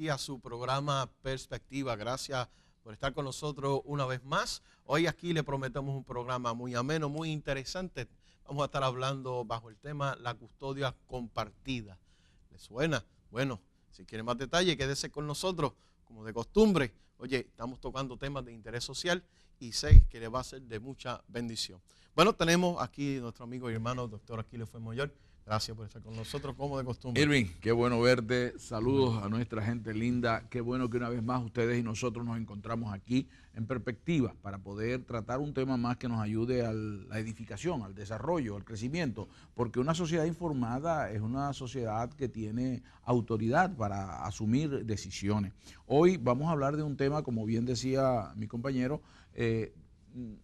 a su programa Perspectiva. Gracias por estar con nosotros una vez más. Hoy aquí le prometemos un programa muy ameno, muy interesante. Vamos a estar hablando bajo el tema la custodia compartida. ¿Le suena? Bueno, si quiere más detalle, quédese con nosotros, como de costumbre. Oye, estamos tocando temas de interés social y sé que le va a ser de mucha bendición. Bueno, tenemos aquí nuestro amigo y hermano, doctor Aquiles Fuenmayor. Gracias por estar con nosotros, como de costumbre. Irving, qué bueno verte. Saludos a nuestra gente linda. Qué bueno que una vez más ustedes y nosotros nos encontramos aquí en Perspectiva para poder tratar un tema más que nos ayude a la edificación, al desarrollo, al crecimiento. Porque una sociedad informada es una sociedad que tiene autoridad para asumir decisiones. Hoy vamos a hablar de un tema, como bien decía mi compañero,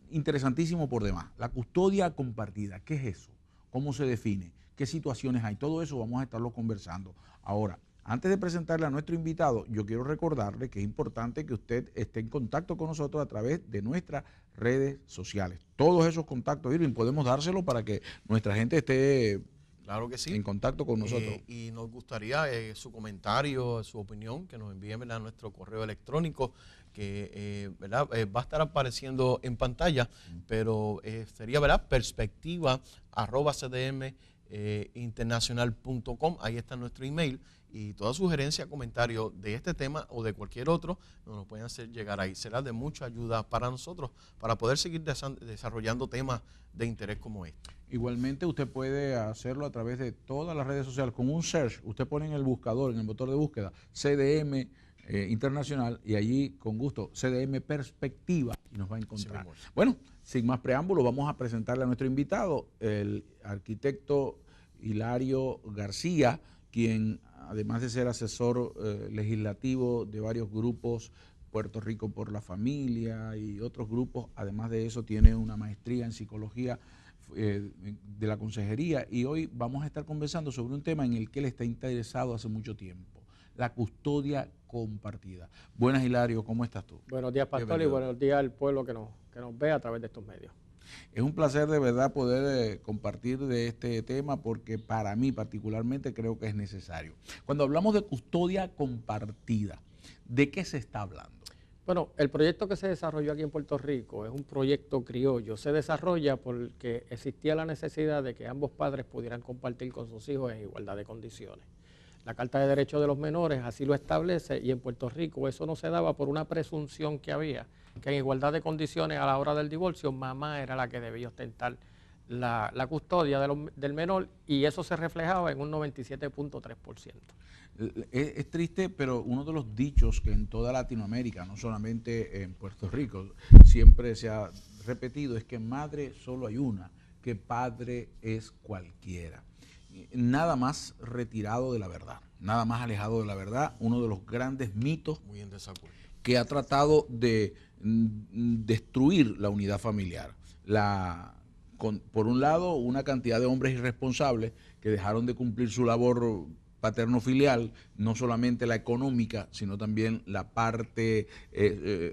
interesantísimo por demás. La custodia compartida. ¿Qué es eso? ¿Cómo se define? ¿Qué situaciones hay? Todo eso vamos a estarlo conversando. Ahora, antes de presentarle a nuestro invitado, yo quiero recordarle que es importante que usted esté en contacto con nosotros a través de nuestras redes sociales. Todos esos contactos, Irving, podemos dárselo para que nuestra gente esté claro que sí, en contacto con nosotros. Y nos gustaría su comentario, su opinión, que nos envíen a nuestro correo electrónico, que ¿verdad? Va a estar apareciendo en pantalla, pero sería ¿verdad? perspectiva@cdm internacional.com. Ahí está nuestro email y toda sugerencia, comentario de este tema o de cualquier otro nos lo pueden hacer llegar ahí. Será de mucha ayuda para nosotros para poder seguir desarrollando temas de interés como este. Igualmente usted puede hacerlo a través de todas las redes sociales con un search. Usted pone en el buscador, en el motor de búsqueda, CDM Internacional, y allí con gusto CDM Perspectiva y nos va a encontrar. Sí, bueno, sin más preámbulo, vamos a presentarle a nuestro invitado, el arquitecto Hilario García, quien además de ser asesor legislativo de varios grupos, Puerto Rico por la Familia y otros grupos, además de eso tiene una maestría en psicología de la consejería, y hoy vamos a estar conversando sobre un tema en el que él está interesado hace mucho tiempo: la custodia compartida. Buenas, Hilario, ¿cómo estás tú? Buenos días, pastor, y buenos días al pueblo que nos ve a través de estos medios. Es un placer de verdad poder compartir de este tema, porque para mí particularmente creo que es necesario. Cuando hablamos de custodia compartida, ¿de qué se está hablando? Bueno, el proyecto que se desarrolló aquí en Puerto Rico es un proyecto criollo. Se desarrolla porque existía la necesidad de que ambos padres pudieran compartir con sus hijos en igualdad de condiciones. La Carta de Derechos de los Menores así lo establece, y en Puerto Rico eso no se daba por una presunción que había, que en igualdad de condiciones a la hora del divorcio, mamá era la que debía ostentar la custodia del menor, y eso se reflejaba en un 97.3%. Es triste, pero uno de los dichos que en toda Latinoamérica, no solamente en Puerto Rico, siempre se ha repetido es que madre solo hay una, que padre es cualquiera. Nada más retirado de la verdad, nada más alejado de la verdad. Uno de los grandes mitos muy en desacuerdo, que ha tratado de destruir la unidad familiar. Por un lado, una cantidad de hombres irresponsables que dejaron de cumplir su labor paterno-filial, no solamente la económica, sino también la parte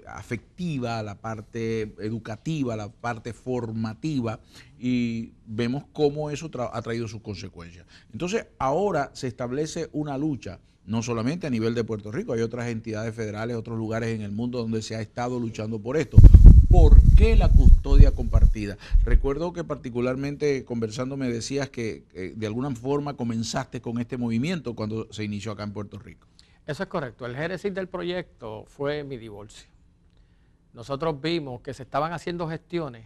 afectiva, la parte educativa, la parte formativa, y vemos cómo eso ha traído sus consecuencias. Entonces, ahora se establece una lucha, no solamente a nivel de Puerto Rico, hay otras entidades federales, otros lugares en el mundo donde se ha estado luchando por esto. ¿Por qué la custodia compartida? Recuerdo que particularmente conversando me decías que de alguna forma comenzaste con este movimiento cuando se inició acá en Puerto Rico. Eso es correcto. El génesis del proyecto fue mi divorcio. Nosotros vimos que se estaban haciendo gestiones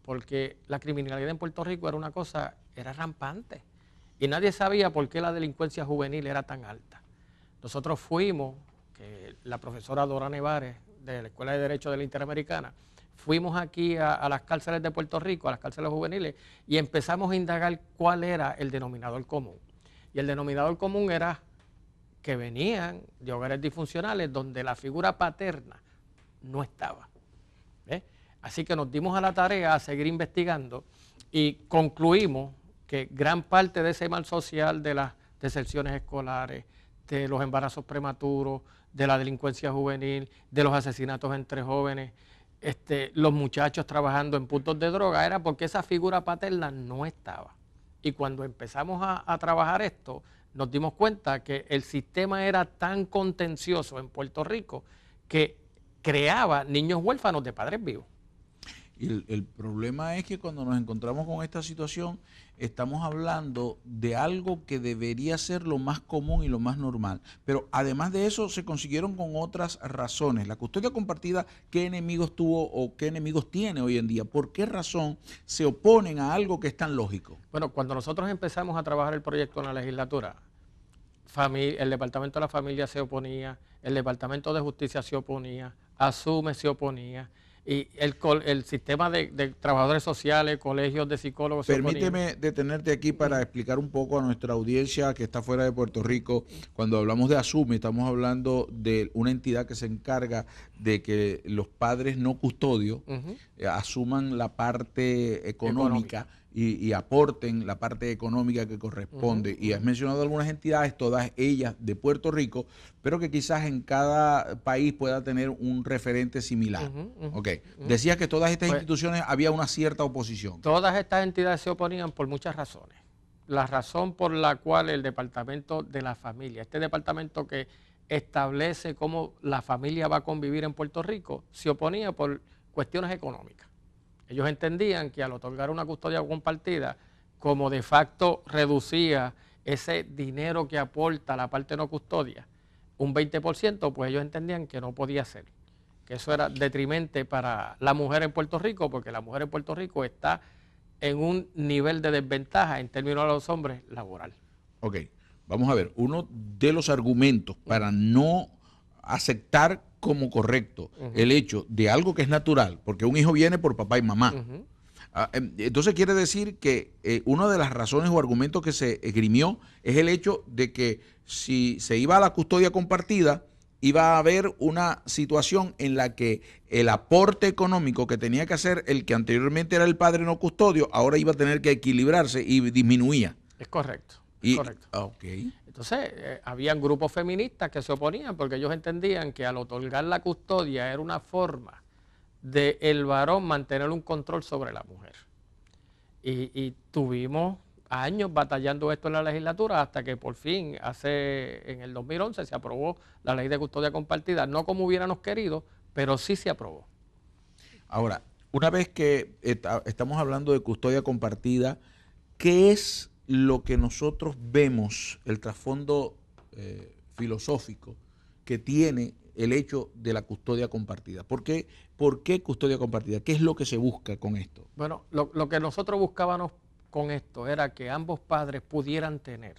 porque la criminalidad en Puerto Rico era rampante, y nadie sabía por qué la delincuencia juvenil era tan alta. Nosotros fuimos, que la profesora Dora Nevares de la Escuela de Derecho de la Interamericana, fuimos aquí a las cárceles de Puerto Rico, a las cárceles juveniles, y empezamos a indagar cuál era el denominador común. Y el denominador común era que venían de hogares disfuncionales donde la figura paterna no estaba. Así que nos dimos a la tarea a seguir investigando y concluimos que gran parte de ese mal social, de las deserciones escolares, de los embarazos prematuros, de la delincuencia juvenil, de los asesinatos entre jóvenes, los muchachos trabajando en puntos de droga, era porque esa figura paterna no estaba. Y cuando empezamos a trabajar esto, nos dimos cuenta que el sistema era tan contencioso en Puerto Rico que creaba niños huérfanos de padres vivos. Y el problema es que cuando nos encontramos con esta situación, estamos hablando de algo que debería ser lo más común y lo más normal. Pero además de eso, se consiguieron con otras razones. La custodia compartida, ¿qué enemigos tuvo o qué enemigos tiene hoy en día? ¿Por qué razón se oponen a algo que es tan lógico? Bueno, cuando nosotros empezamos a trabajar el proyecto en la legislatura, el Departamento de la Familia se oponía, el Departamento de Justicia se oponía, ASUME se oponía, y el sistema de trabajadores sociales, colegios de psicólogos se oponían. Permíteme detenerte aquí para explicar un poco a nuestra audiencia que está fuera de Puerto Rico. Cuando hablamos de ASUME, estamos hablando de una entidad que se encarga de que los padres no custodios asuman la parte económica. Y aporten la parte económica que corresponde. Y has mencionado algunas entidades, todas ellas de Puerto Rico, pero que quizás en cada país pueda tener un referente similar. Decías que todas estas instituciones había una cierta oposición. Todas estas entidades se oponían por muchas razones. La razón por la cual el Departamento de la Familia, este departamento que establece cómo la familia va a convivir en Puerto Rico, se oponía por cuestiones económicas. Ellos entendían que al otorgar una custodia compartida, como de facto reducía ese dinero que aporta la parte no custodia, un 20%, pues ellos entendían que no podía ser, que eso era detrimente para la mujer en Puerto Rico, porque la mujer en Puerto Rico está en un nivel de desventaja en términos de los hombres laboral. Ok, vamos a ver, uno de los argumentos para no aceptar como correcto el hecho de algo que es natural, porque un hijo viene por papá y mamá. Entonces quiere decir que una de las razones o argumentos que se esgrimió es el hecho de que si se iba a la custodia compartida, iba a haber una situación en la que el aporte económico que tenía que hacer el que anteriormente era el padre no custodio, ahora iba a tener que equilibrarse y disminuía. Es correcto. Correcto. Okay. Entonces, habían grupos feministas que se oponían porque ellos entendían que al otorgar la custodia era una forma de el varón mantener un control sobre la mujer. Y tuvimos años batallando esto en la legislatura hasta que por fin, en el 2011, se aprobó la ley de custodia compartida, no como hubiéramos querido, pero sí se aprobó. Ahora, una vez que estamos hablando de custodia compartida, ¿qué es lo que nosotros vemos, el trasfondo filosófico que tiene el hecho de la custodia compartida? ¿Por qué custodia compartida? ¿Qué es lo que se busca con esto? Bueno, lo que nosotros buscábamos con esto era que ambos padres pudieran tener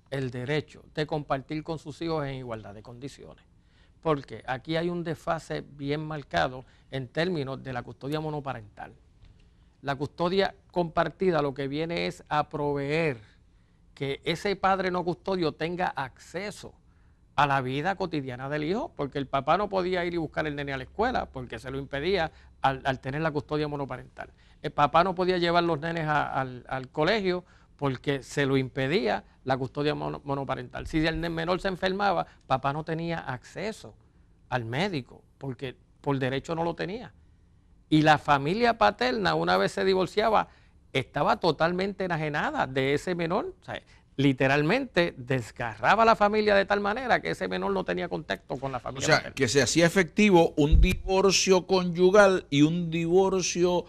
el derecho de compartir con sus hijos en igualdad de condiciones. Porque aquí hay un desfase bien marcado en términos de la custodia monoparental. La custodia compartida lo que viene es a proveer que ese padre no custodio tenga acceso a la vida cotidiana del hijo, porque el papá no podía ir y buscar el nene a la escuela porque se lo impedía al tener la custodia monoparental. El papá no podía llevar los nenes al colegio porque se lo impedía la custodia monoparental. Si el menor se enfermaba, papá no tenía acceso al médico porque por derecho no lo tenía. Y la familia paterna, una vez se divorciaba, estaba totalmente enajenada de ese menor. O sea, literalmente desgarraba a la familia de tal manera que ese menor no tenía contacto con la familia. O sea, paterna. Que se hacía efectivo un divorcio conyugal y un divorcio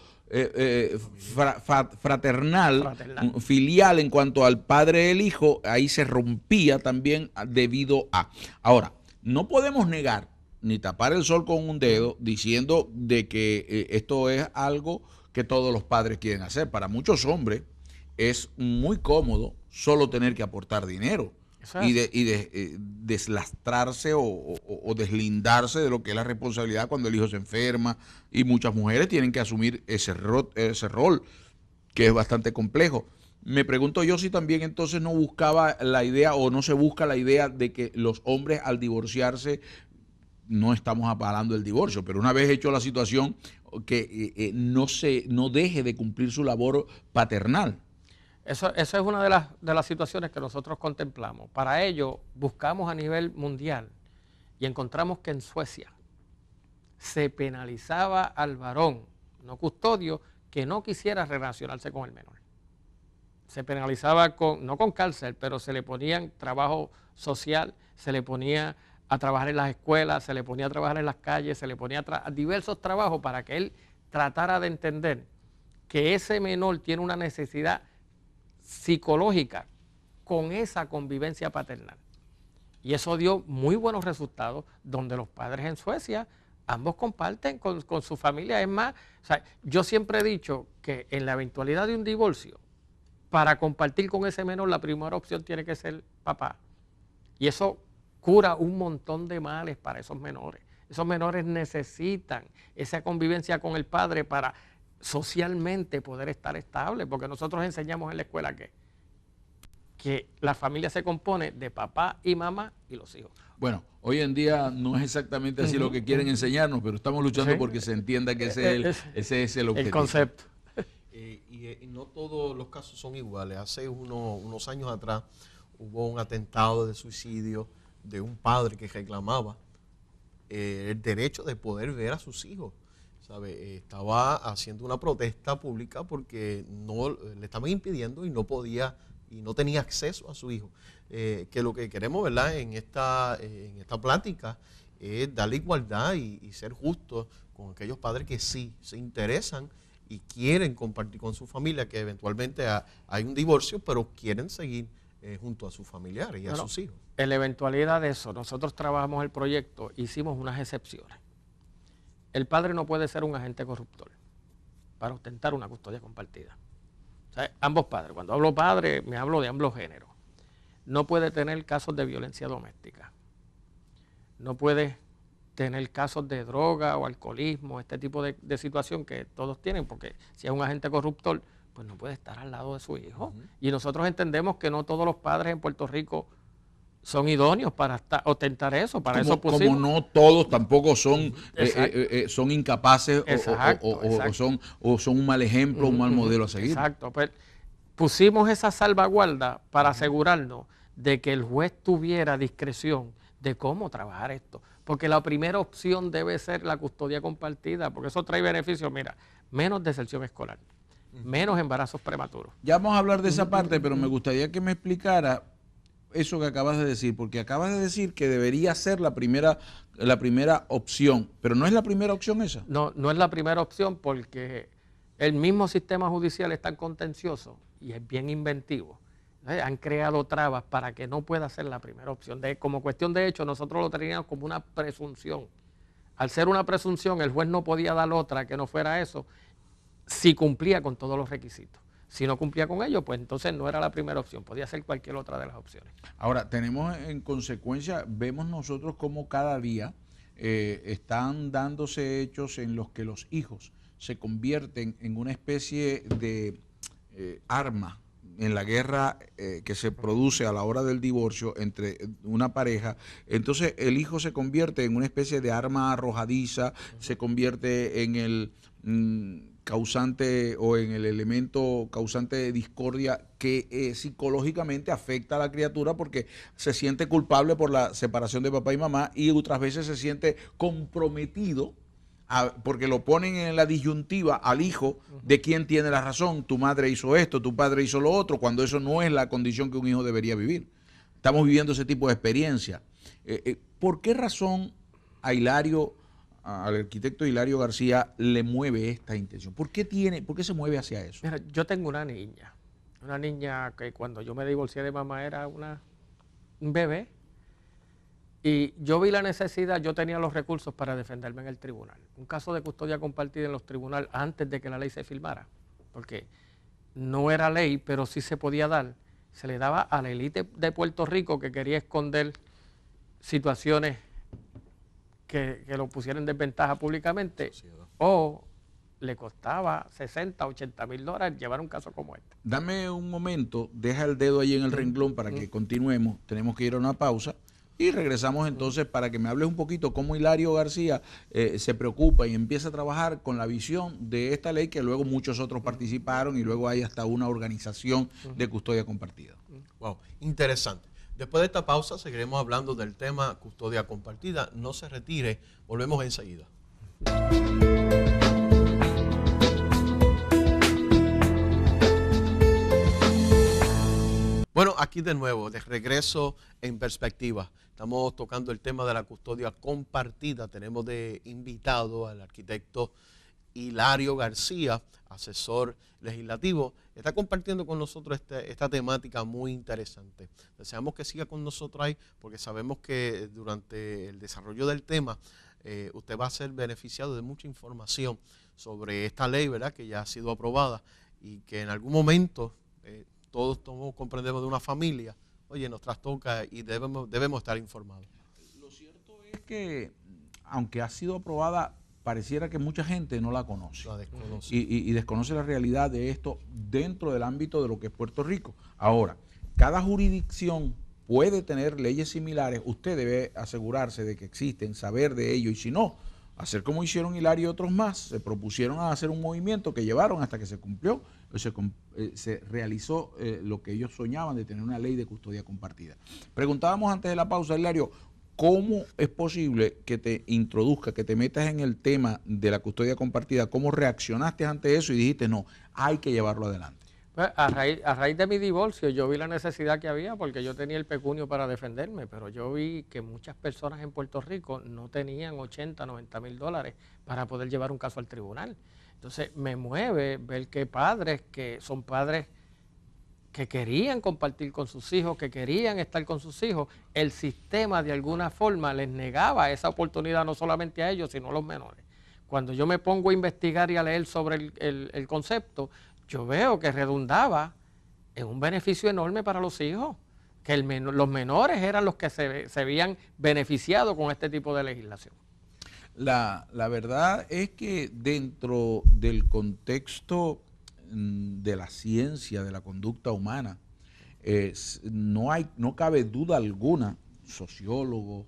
fraternal, filial en cuanto al padre del hijo, ahí se rompía también debido a. Ahora, no podemos negar ni tapar el sol con un dedo diciendo de que esto es algo que todos los padres quieren hacer. Para muchos hombres es muy cómodo solo tener que aportar dinero y deslastrarse o deslindarse de lo que es la responsabilidad cuando el hijo se enferma, y muchas mujeres tienen que asumir ese rol que es bastante complejo. Me pregunto yo si también entonces no buscaba la idea o no se busca la idea de que los hombres al divorciarse, no estamos apalando el divorcio, pero una vez hecho la situación, que no deje de cumplir su labor paternal. Eso es una de las situaciones que nosotros contemplamos. Para ello, buscamos a nivel mundial y encontramos que en Suecia se penalizaba al varón no custodio que no quisiera relacionarse con el menor. se penalizaba no con cárcel, pero se le ponían trabajo social, se le ponía a trabajar en las escuelas, se le ponía a trabajar en las calles, se le ponía a diversos trabajos para que él tratara de entender que ese menor tiene una necesidad psicológica con esa convivencia paternal. Y eso dio muy buenos resultados, donde los padres en Suecia ambos comparten con su familia. Es más, o sea, yo siempre he dicho que en la eventualidad de un divorcio, para compartir con ese menor, la primera opción tiene que ser papá. Y eso cura un montón de males para esos menores. Esos menores necesitan esa convivencia con el padre para socialmente poder estar estable, porque nosotros enseñamos en la escuela que la familia se compone de papá y mamá y los hijos. Bueno, hoy en día no es exactamente así lo que quieren enseñarnos, pero estamos luchando porque se entienda que ese es el objetivo. El concepto. Y no todos los casos son iguales. Hace unos años atrás hubo un atentado de suicidio de un padre que reclamaba el derecho de poder ver a sus hijos. ¿Sabe? Estaba haciendo una protesta pública porque no le estaban impidiendo y no podía y no tenía acceso a su hijo. Que lo que queremos, ¿verdad?, en esta plática es darle igualdad y ser justos con aquellos padres que sí se interesan y quieren compartir con su familia, que eventualmente hay un divorcio, pero quieren seguir junto a sus familiares y a sus hijos. En la eventualidad de eso, nosotros trabajamos el proyecto, hicimos unas excepciones. El padre no puede ser un agente corruptor para ostentar una custodia compartida. O sea, ambos padres, cuando hablo padre, me hablo de ambos géneros. No puede tener casos de violencia doméstica. No puede tener casos de droga o alcoholismo, este tipo de situación que todos tienen, porque si es un agente corruptor, pues no puede estar al lado de su hijo. Y nosotros entendemos que no todos los padres en Puerto Rico son idóneos para ostentar eso, para eso pusimos. Como no todos tampoco son son incapaces o son un mal ejemplo, un mal modelo a seguir. Exacto, pues pusimos esa salvaguarda para asegurarnos de que el juez tuviera discreción de cómo trabajar esto, porque la primera opción debe ser la custodia compartida, porque eso trae beneficios, mira, menos deserción escolar, menos embarazos prematuros. Ya vamos a hablar de esa parte, pero me gustaría que me explicara eso que acabas de decir, porque acabas de decir que debería ser la primera opción, pero no es la primera opción esa. No, no es la primera opción porque el mismo sistema judicial es tan contencioso y es bien inventivo. Han creado trabas para que no pueda ser la primera opción. Como cuestión de hecho, nosotros lo teníamos como una presunción. Al ser una presunción, el juez no podía dar otra que no fuera eso si cumplía con todos los requisitos. Si no cumplía con ello, pues entonces no era la primera opción, podía ser cualquier otra de las opciones. Ahora, tenemos en consecuencia, vemos nosotros cómo cada día están dándose hechos en los que los hijos se convierten en una especie de arma en la guerra que se produce a la hora del divorcio entre una pareja. Entonces el hijo se convierte en una especie de arma arrojadiza, se convierte en el causante o en el elemento causante de discordia que psicológicamente afecta a la criatura porque se siente culpable por la separación de papá y mamá y otras veces se siente comprometido porque lo ponen en la disyuntiva al hijo de quién tiene la razón. Tu madre hizo esto, tu padre hizo lo otro, cuando eso no es la condición que un hijo debería vivir. Estamos viviendo ese tipo de experiencia. ¿Por qué razón a al arquitecto Hilario García le mueve esta intención? ¿Por qué se mueve hacia eso? Mira, yo tengo una niña que cuando yo me divorcié de mamá era un bebé, y yo vi la necesidad, yo tenía los recursos para defenderme en el tribunal. Un caso de custodia compartida en los tribunales antes de que la ley se firmara, porque no era ley, pero sí se podía dar. Se le daba a la élite de Puerto Rico que quería esconder situaciones que lo pusieran en desventaja públicamente, o le costaba 60, 80 mil dólares llevar un caso como este. Dame un momento, deja el dedo ahí en el renglón para que continuemos. Tenemos que ir a una pausa y regresamos entonces para que me hables un poquito cómo Hilario García se preocupa y empieza a trabajar con la visión de esta ley, que luego muchos otros participaron y luego hay hasta una organización de custodia compartida. Wow, interesante. Después de esta pausa seguiremos hablando del tema custodia compartida. No se retire, volvemos enseguida. aquí de nuevo, de regreso en perspectiva. Estamos tocando el tema de la custodia compartida. Tenemos de invitado al arquitecto Hilario García, asesor legislativo. Está compartiendo con nosotros esta temática muy interesante. Deseamos que siga con nosotros ahí, porque sabemos que durante el desarrollo del tema usted va a ser beneficiado de mucha información sobre esta ley, ¿verdad?, que ya ha sido aprobada y que en algún momento todos comprendemos de una familia, oye, nos trastoca y debemos estar informados. Lo cierto es que, aunque ha sido aprobada, pareciera que mucha gente no la conoce. La desconoce. Y desconoce la realidad de esto dentro del ámbito de lo que es Puerto Rico. Ahora, cada jurisdicción puede tener leyes similares. Usted debe asegurarse de que existen, saber de ello, y si no, hacer como hicieron Hilario y otros más, se propusieron a hacer un movimiento que llevaron hasta que se cumplió, se realizó lo que ellos soñaban de tener una ley de custodia compartida. Preguntábamos antes de la pausa, Hilario, ¿cómo es posible que te introduzca, que te metas en el tema de la custodia compartida? ¿Cómo reaccionaste ante eso y dijiste, no, hay que llevarlo adelante? Pues a raíz de mi divorcio yo vi la necesidad que había, porque yo tenía el pecunio para defenderme, pero yo vi que muchas personas en Puerto Rico no tenían 80, 90 mil dólares para poder llevar un caso al tribunal. Entonces me mueve ver que padres que son padres que querían compartir con sus hijos, que querían estar con sus hijos, el sistema de alguna forma les negaba esa oportunidad no solamente a ellos, sino a los menores. Cuando yo me pongo a investigar y a leer sobre el concepto, yo veo que redundaba en un beneficio enorme para los hijos, que los menores eran los que se habían beneficiado con este tipo de legislación. La verdad es que dentro del contexto de la ciencia, de la conducta humana, no cabe duda alguna, sociólogos,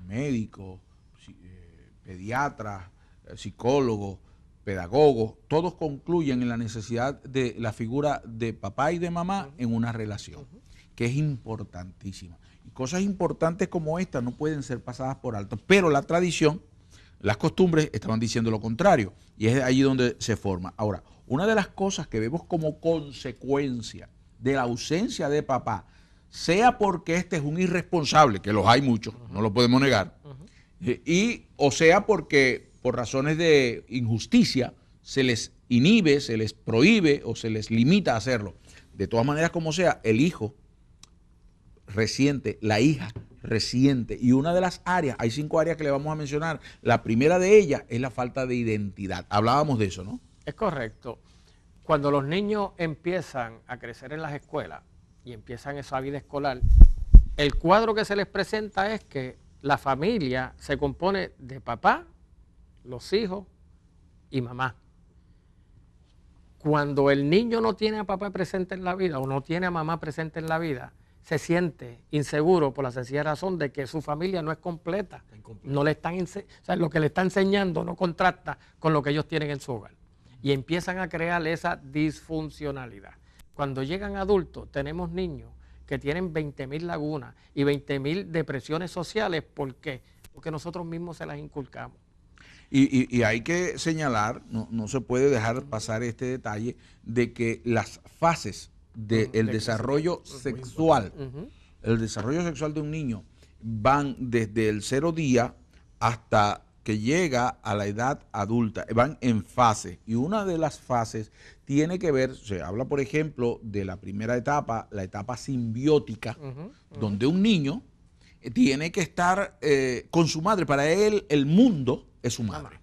médicos, pediatras, psicólogos, pedagogos, todos concluyen en la necesidad de la figura de papá y de mamá en una relación, que es importantísima. Y cosas importantes como esta no pueden ser pasadas por alto, pero la tradición, las costumbres estaban diciendo lo contrario, y es allí donde se forma. Ahora, una de las cosas que vemos como consecuencia de la ausencia de papá, sea porque este es un irresponsable, que los hay muchos, no lo podemos negar, o sea porque por razones de injusticia se les inhibe, se les prohíbe o se les limita a hacerlo. De todas maneras, como sea, el hijo resiente, la hija resiente, y una de las áreas, hay 5 áreas que le vamos a mencionar, la primera de ellas es la falta de identidad. Hablábamos de eso, ¿no? Es correcto. Cuando los niños empiezan a crecer en las escuelas y empiezan esa vida escolar, el cuadro que se les presenta es que la familia se compone de papá, los hijos y mamá. Cuando el niño no tiene a papá presente en la vida o no tiene a mamá presente en la vida, se siente inseguro por la sencilla razón de que su familia no es completa. No le están, o sea, lo que le está enseñando no contrasta con lo que ellos tienen en su hogar. Y empiezan a crear esa disfuncionalidad. Cuando llegan adultos, tenemos niños que tienen 20,000 lagunas y 20,000 depresiones sociales. ¿Por qué? Porque nosotros mismos se las inculcamos. Y hay que señalar, no se puede dejar pasar este detalle, de que las fases del desarrollo sexual, el desarrollo sexual de un niño van desde el 0 día hasta que llega a la edad adulta, van en fases, y una de las fases tiene que ver, se habla por ejemplo de la primera etapa, la etapa simbiótica, donde un niño tiene que estar con su madre. Para él el mundo es su madre,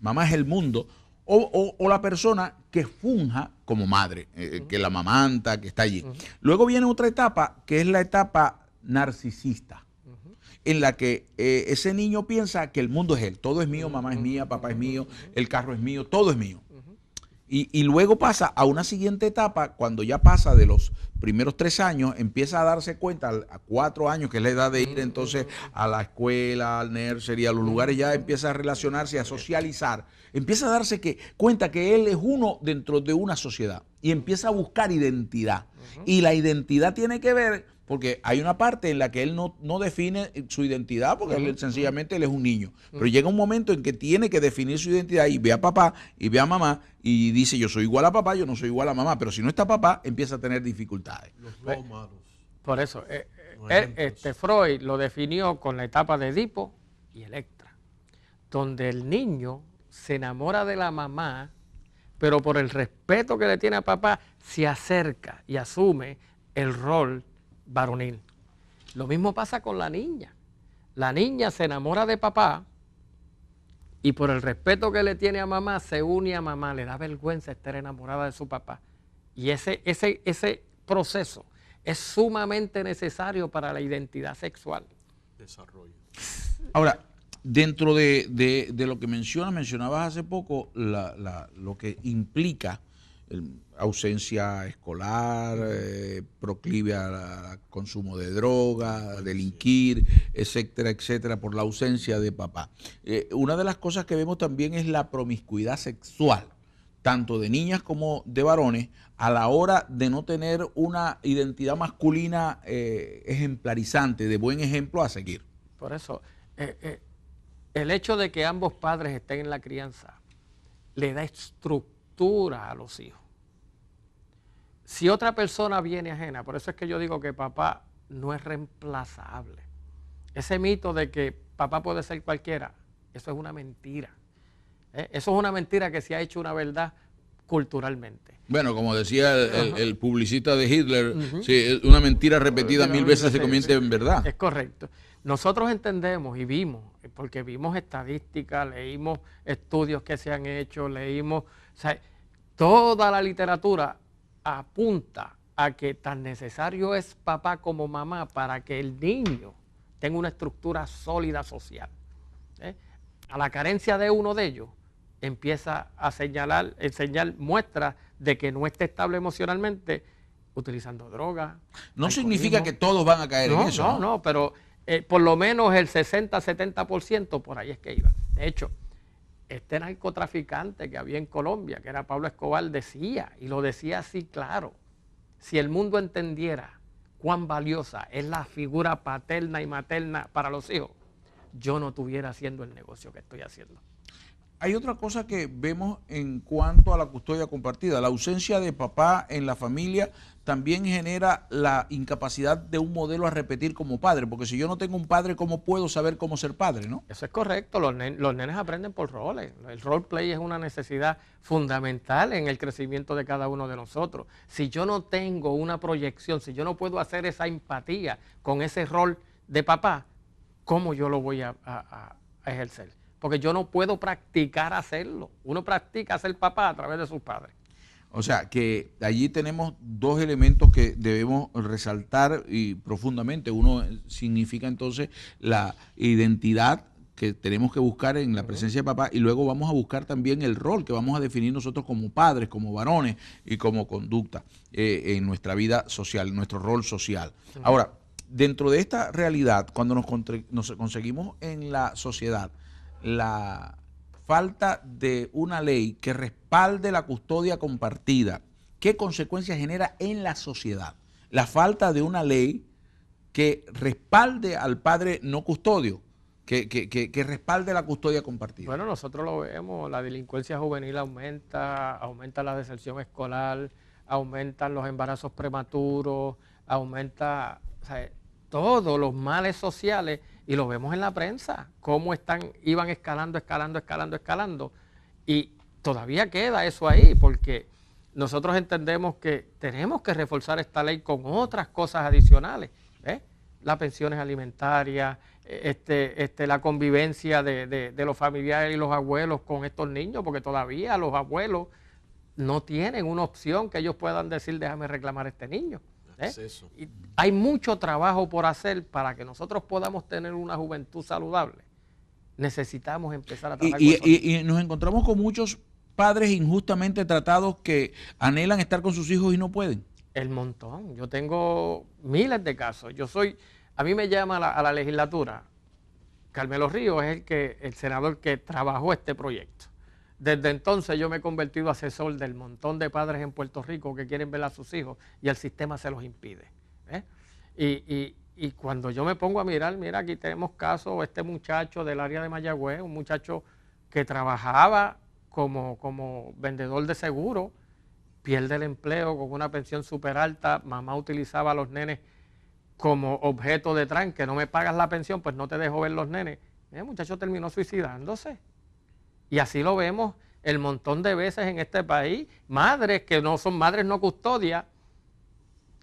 mamá es el mundo, o la persona que funja como madre, que la mamanta, que está allí. Luego viene otra etapa, que es la etapa narcisista, en la que ese niño piensa que el mundo es él, todo es mío, mamá es mía, papá es mío, el carro es mío, todo es mío. Y luego pasa a una siguiente etapa, cuando ya pasa de los primeros 3 años, empieza a darse cuenta, a 4 años, que es la edad de ir entonces a la escuela, al nursery, a los lugares, ya empieza a relacionarse, a socializar, empieza a darse cuenta que él es uno dentro de una sociedad y empieza a buscar identidad. Y la identidad tiene que ver porque hay una parte en la que él no define su identidad, porque sencillamente él es un niño. Pero llega un momento en que tiene que definir su identidad y ve a papá y ve a mamá y dice, yo soy igual a papá, yo no soy igual a mamá. Pero si no está papá, empieza a tener dificultades. Los role models. Por eso, Freud lo definió con la etapa de Edipo y Electra, donde el niño se enamora de la mamá, pero por el respeto que le tiene a papá, se acerca y asume el rol varonil. Lo mismo pasa con la niña. La niña se enamora de papá y por el respeto que le tiene a mamá, se une a mamá, le da vergüenza estar enamorada de su papá. Y ese proceso es sumamente necesario para la identidad sexual. Desarrollo. Ahora, dentro de lo que mencionabas hace poco, lo que implica ausencia escolar, proclive al consumo de droga, delinquir, etcétera, etcétera, por la ausencia de papá. Una de las cosas que vemos también es la promiscuidad sexual, tanto de niñas como de varones, a la hora de no tener una identidad masculina ejemplarizante, de buen ejemplo a seguir. Por eso, el hecho de que ambos padres estén en la crianza le da estructura a los hijos. Si otra persona viene ajena, por eso es que yo digo que papá no es reemplazable. Ese mito de que papá puede ser cualquiera, eso es una mentira. Eso es una mentira que se ha hecho una verdad culturalmente. Bueno, como decía el publicista de Hitler, sí, una mentira repetida 1000 veces se convierte en verdad. Es correcto. Nosotros entendemos y vimos, porque vimos estadísticas, leímos estudios que se han hecho, leímos, o sea, toda la literatura apunta a que tan necesario es papá como mamá para que el niño tenga una estructura sólida social. A la carencia de uno de ellos empieza a enseñar muestras de que no está estable emocionalmente, utilizando drogas. No significa que todos van a caer en eso. No, pero por lo menos el 60-70% por ahí es que iba. De hecho, este narcotraficante que había en Colombia, que era Pablo Escobar, decía, y lo decía así claro, si el mundo entendiera cuán valiosa es la figura paterna y materna para los hijos, yo no estuviera haciendo el negocio que estoy haciendo. Hay otra cosa que vemos en cuanto a la custodia compartida. La ausencia de papá en la familia también genera la incapacidad de un modelo a repetir como padre, porque si yo no tengo un padre, ¿cómo puedo saber cómo ser padre, no? Eso es correcto, los nenes aprenden por roles. El role play es una necesidad fundamental en el crecimiento de cada uno de nosotros. Si yo no tengo una proyección, si yo no puedo hacer esa empatía con ese rol de papá, ¿cómo yo lo voy a ejercer? Porque yo no puedo practicar hacerlo. Uno practica ser papá a través de sus padres. O sea, que allí tenemos dos elementos que debemos resaltar y profundamente. Uno significa entonces la identidad que tenemos que buscar en la presencia de papá, y luego vamos a buscar también el rol que vamos a definir nosotros como padres, como varones y como conducta en nuestra vida social, nuestro rol social. Ahora, dentro de esta realidad, cuando nos conseguimos en la sociedad, la falta de una ley que respalde la custodia compartida, ¿qué consecuencias genera en la sociedad? La falta de una ley que respalde al padre no custodio, que respalde la custodia compartida. Bueno, nosotros lo vemos, la delincuencia juvenil aumenta la deserción escolar, aumentan los embarazos prematuros, aumenta, o sea, todos los males sociales, y lo vemos en la prensa, cómo iban escalando, y todavía queda eso ahí, porque nosotros entendemos que tenemos que reforzar esta ley con otras cosas adicionales, las pensiones alimentarias, la convivencia de los familiares y los abuelos con estos niños, porque todavía los abuelos no tienen una opción que ellos puedan decir, déjame reclamar a este niño. Y hay mucho trabajo por hacer para que nosotros podamos tener una juventud saludable. Necesitamos empezar a trabajar con eso. Y nos encontramos con muchos padres injustamente tratados que anhelan estar con sus hijos y no pueden. El montón. Yo tengo miles de casos. A mí me llama a la legislatura. Carmelo Ríos es el senador que trabajó este proyecto. Desde entonces yo me he convertido asesor del montón de padres en Puerto Rico que quieren ver a sus hijos y el sistema se los impide. Y cuando yo me pongo a mirar, mira, aquí tenemos casos, este muchacho del área de Mayagüez, un muchacho que trabajaba como vendedor de seguro, pierde el empleo con una pensión súper alta, mamá utilizaba a los nenes como objeto de tranque, no me pagas la pensión, pues no te dejo ver los nenes. El muchacho terminó suicidándose. Y así lo vemos el montón de veces en este país, madres que no son madres no custodias,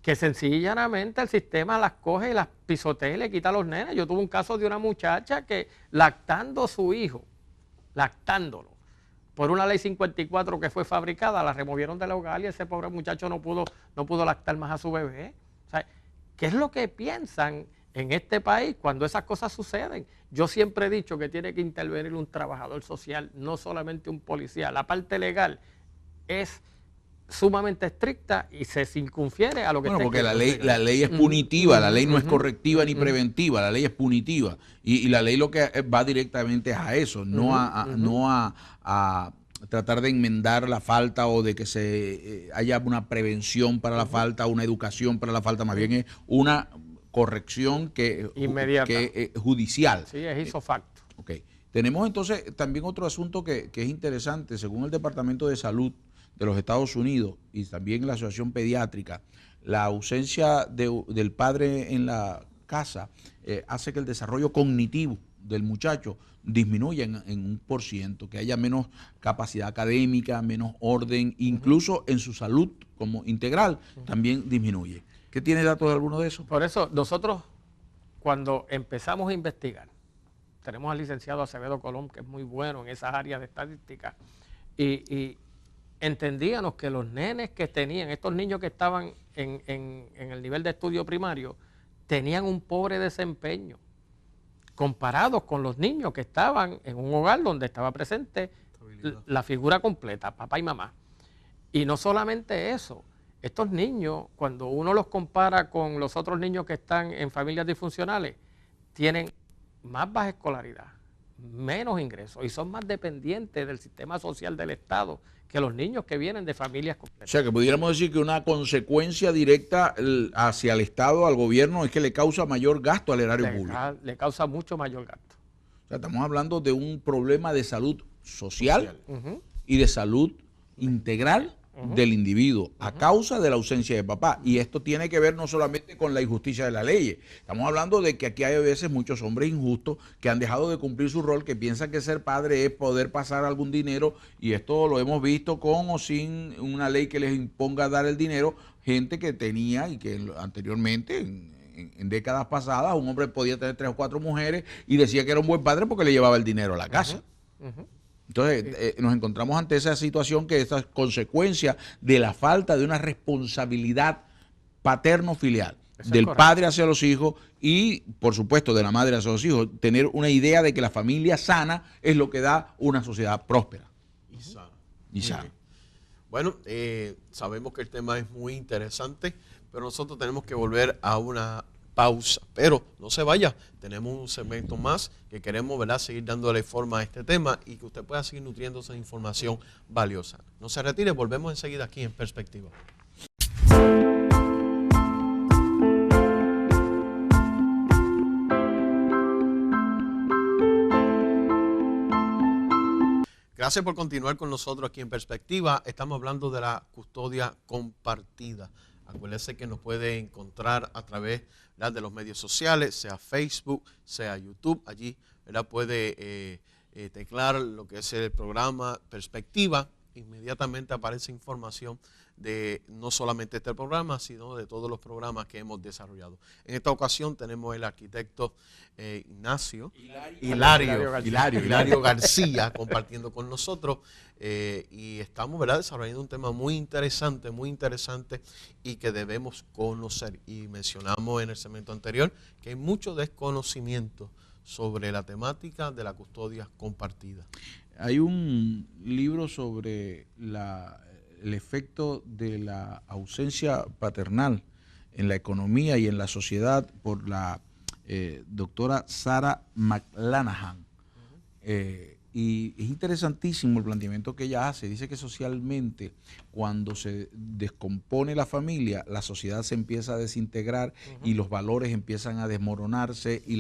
que sencillamente el sistema las coge y las pisotea y le quita a los nenes. Yo tuve un caso de una muchacha que lactando a su hijo, lactándolo, por una ley 54 que fue fabricada, la removieron del hogar y ese pobre muchacho no pudo lactar más a su bebé. O sea, ¿qué es lo que piensan en este país cuando esas cosas suceden? Yo siempre he dicho que tiene que intervenir un trabajador social, no solamente un policía. La parte legal es sumamente estricta y se circunfiere a lo que bueno, porque la ley es punitiva, la ley no es correctiva ni preventiva, la ley es punitiva y la ley lo que va directamente a eso, no a tratar de enmendar la falta o de que se haya una prevención para la falta, una educación para la falta, más bien es una corrección que judicial. Sí, es ipso facto. Okay. Tenemos entonces también otro asunto que es interesante, según el Departamento de Salud de los Estados Unidos y también la Asociación Pediátrica, la ausencia del padre en la casa hace que el desarrollo cognitivo del muchacho disminuya en 1%, que haya menos capacidad académica, menos orden, incluso en su salud como integral también disminuye. ¿Qué tiene datos de alguno de esos? Por eso nosotros cuando empezamos a investigar, tenemos al licenciado Acevedo Colón, que es muy bueno en esas áreas de estadística, y entendíamos que los nenes que tenían, estos niños que estaban en el nivel de estudio primario, tenían un pobre desempeño comparados con los niños que estaban en un hogar donde estaba presente la figura completa, papá y mamá. Y no solamente eso, estos niños, cuando uno los compara con los otros niños que están en familias disfuncionales, tienen más baja escolaridad, menos ingresos y son más dependientes del sistema social del Estado que los niños que vienen de familias completas. O sea, que pudiéramos decir que una consecuencia directa hacia el Estado, al gobierno, es que le causa mayor gasto al erario público. Le causa mucho mayor gasto. O sea, estamos hablando de un problema de salud social y de salud integral del individuo a causa de la ausencia de papá. Y esto tiene que ver no solamente con la injusticia de la ley. Estamos hablando de que aquí hay a veces muchos hombres injustos que han dejado de cumplir su rol, que piensan que ser padre es poder pasar algún dinero, y esto lo hemos visto con o sin una ley que les imponga dar el dinero. Gente que tenía y que anteriormente, en décadas pasadas, un hombre podía tener 3 o 4 mujeres y decía que era un buen padre porque le llevaba el dinero a la casa. Entonces, nos encontramos ante esa situación que es consecuencia de la falta de una responsabilidad paterno-filial del padre hacia los hijos y, por supuesto, de la madre hacia los hijos. Tener una idea de que la familia sana es lo que da una sociedad próspera y sana. Bueno, sabemos que el tema es muy interesante, pero nosotros tenemos que volver a una pausa, pero no se vaya, tenemos un segmento más que queremos, ¿verdad?, seguir dándole forma a este tema y que usted pueda seguir nutriéndose de información valiosa. No se retire, volvemos enseguida aquí en Perspectiva. Gracias por continuar con nosotros aquí en Perspectiva. Estamos hablando de la custodia compartida. Acuérdese que nos puede encontrar a través de los medios sociales, sea Facebook, sea YouTube. Allí, ¿verdad?, puede teclar lo que es el programa Perspectiva. Inmediatamente aparece información de no solamente este programa, sino de todos los programas que hemos desarrollado. En esta ocasión tenemos el arquitecto Hilario García compartiendo con nosotros y estamos, ¿verdad?, desarrollando un tema muy interesante y que debemos conocer. Y mencionamos en el segmento anterior que hay mucho desconocimiento sobre la temática de la custodia compartida. Hay un libro sobre el efecto de la ausencia paternal en la economía y en la sociedad por la doctora Sarah McLanahan, Y es interesantísimo el planteamiento que ella hace. Dice que socialmente, cuando se descompone la familia, la sociedad se empieza a desintegrar y los valores empiezan a desmoronarse y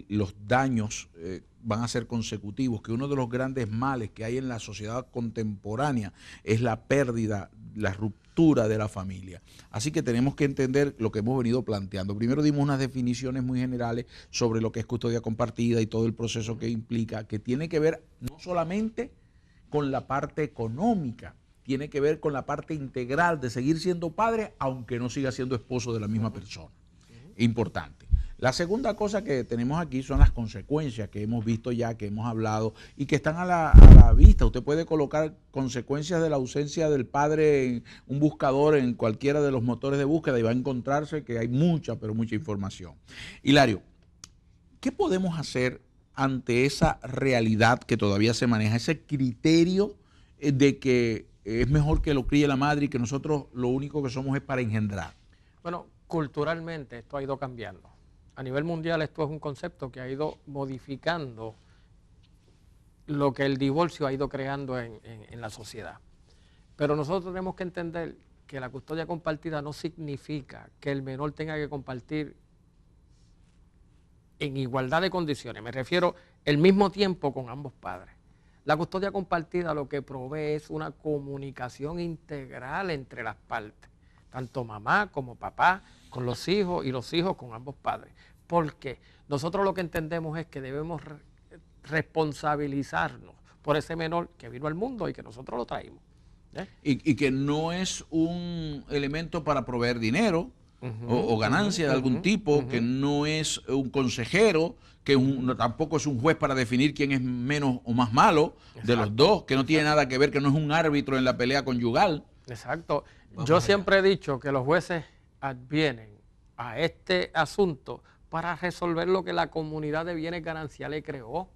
los daños van a ser consecutivos, que uno de los grandes males que hay en la sociedad contemporánea es la pérdida, la ruptura de la familia. Así que tenemos que entender lo que hemos venido planteando. Primero dimos unas definiciones muy generales sobre lo que es custodia compartida y todo el proceso que implica, que tiene que ver no solamente con la parte económica, tiene que ver con la parte integral de seguir siendo padre, aunque no siga siendo esposo de la misma persona. Importante. La segunda cosa que tenemos aquí son las consecuencias que hemos visto ya, que hemos hablado y que están a la vista. Usted puede colocar consecuencias de la ausencia del padre en un buscador en cualquiera de los motores de búsqueda y va a encontrarse que hay mucha, pero mucha información. Hilario, ¿qué podemos hacer ante esa realidad que todavía se maneja, ese criterio de que es mejor que lo críe la madre y que nosotros lo único que somos es para engendrar? Bueno, culturalmente esto ha ido cambiando. A nivel mundial esto es un concepto que ha ido modificando lo que el divorcio ha ido creando en la sociedad. Pero nosotros tenemos que entender que la custodia compartida no significa que el menor tenga que compartir en igualdad de condiciones. Me refiero el mismo tiempo con ambos padres. La custodia compartida lo que provee es una comunicación integral entre las partes, tanto mamá como papá, con los hijos y los hijos con ambos padres. Porque nosotros lo que entendemos es que debemos responsabilizarnos por ese menor que vino al mundo y que nosotros lo traímos. Y que no es un elemento para proveer dinero o ganancia de algún tipo, que no es un consejero, que tampoco es un juez para definir quién es menos o más malo de los dos, que no tiene nada que ver, que no es un árbitro en la pelea conyugal. Exacto. Yo siempre he dicho que los jueces advienen a este asunto para resolver lo que la comunidad de bienes gananciales creó.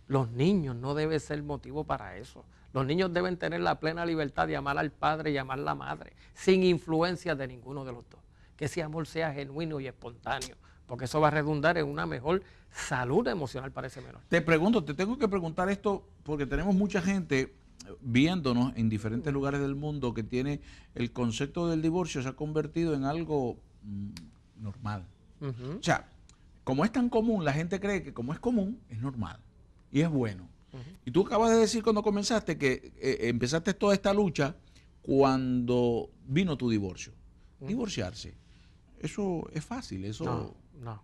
Los niños no deben ser motivo para eso. Los niños deben tener la plena libertad de amar al padre y amar a la madre, sin influencia de ninguno de los dos. Que ese amor sea genuino y espontáneo, porque eso va a redundar en una mejor salud emocional para ese menor. Te pregunto, te tengo que preguntar esto porque tenemos mucha gente viéndonos en diferentes lugares del mundo que tiene el concepto del divorcio, se ha convertido en algo normal. O sea, como es tan común, la gente cree que como es común, es normal y es bueno. Y tú acabas de decir cuando comenzaste que empezaste toda esta lucha cuando vino tu divorcio. Divorciarse, eso es fácil, eso no.